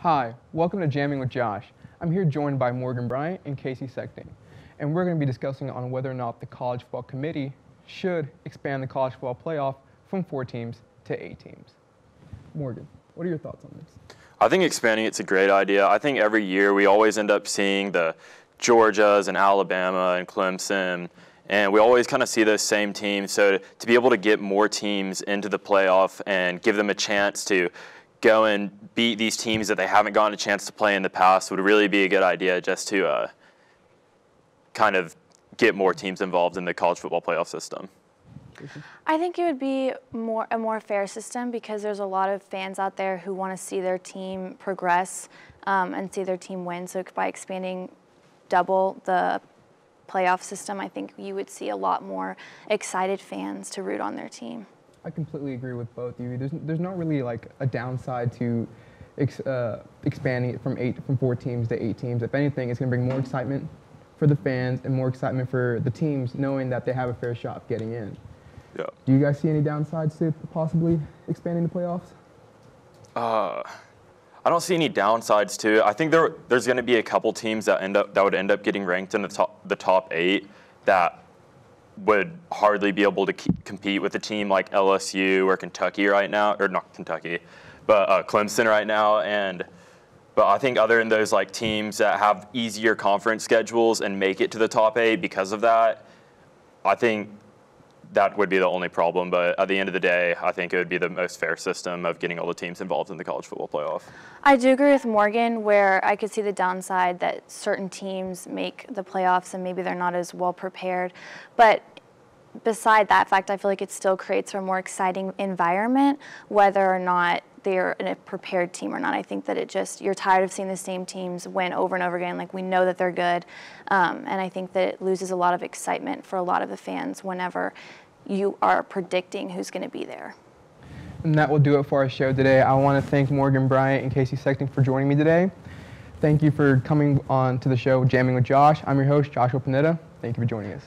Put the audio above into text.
Hi, welcome to Jamming with Josh. I'm here joined by Morgan Bryant and Kasey Sexton, and we're going to be discussing on whether or not the College Football Committee should expand the college football playoff from 4 teams to 8 teams. Morgan, what are your thoughts on this? I think expanding it's a great idea. I think every year we always end up seeing the Georgias and Alabama and Clemson, and we always kind of see those same teams. So to be able to get more teams into the playoff and give them a chance to go and beat these teams that they haven't gotten a chance to play in the past would really be a good idea, just to kind of get more teams involved in the college football playoff system. I think it would be a more fair system because there's a lot of fans out there who want to see their team progress and see their team win. So by expanding double the playoff system, I think you would see a lot more excited fans to root on their team. I completely agree with both of you. There's not really like a downside to expanding it from 4 teams to 8 teams. If anything, it's going to bring more excitement for the fans and more excitement for the teams knowing that they have a fair shot of getting in. Yeah. Do you guys see any downsides to possibly expanding the playoffs? I don't see any downsides to it. I think there's going to be a couple teams that would end up getting ranked in the top 8 that would hardly be able to compete with a team like LSU or Kentucky right now, or not Kentucky, but Clemson right now. But I think other than those like teams that have easier conference schedules and make it to the top 8 because of that, I think that would be the only problem. But at the end of the day, I think it would be the most fair system of getting all the teams involved in the college football playoff. I do agree with Morgan where I could see the downside that certain teams make the playoffs and maybe they're not as well prepared. But beside that fact, I feel like it still creates a more exciting environment, whether or not they're a prepared team or not. I think that you're tired of seeing the same teams win over and over again. Like, we know that they're good. And I think that it loses a lot of excitement for a lot of the fans whenever you are predicting who's going to be there. And that will do it for our show today. I want to thank Morgan Bryant and Kasey Sexton for joining me today. Thank you for coming on to the show, Jamming with Josh. I'm your host, Joshua Panetta. Thank you for joining us.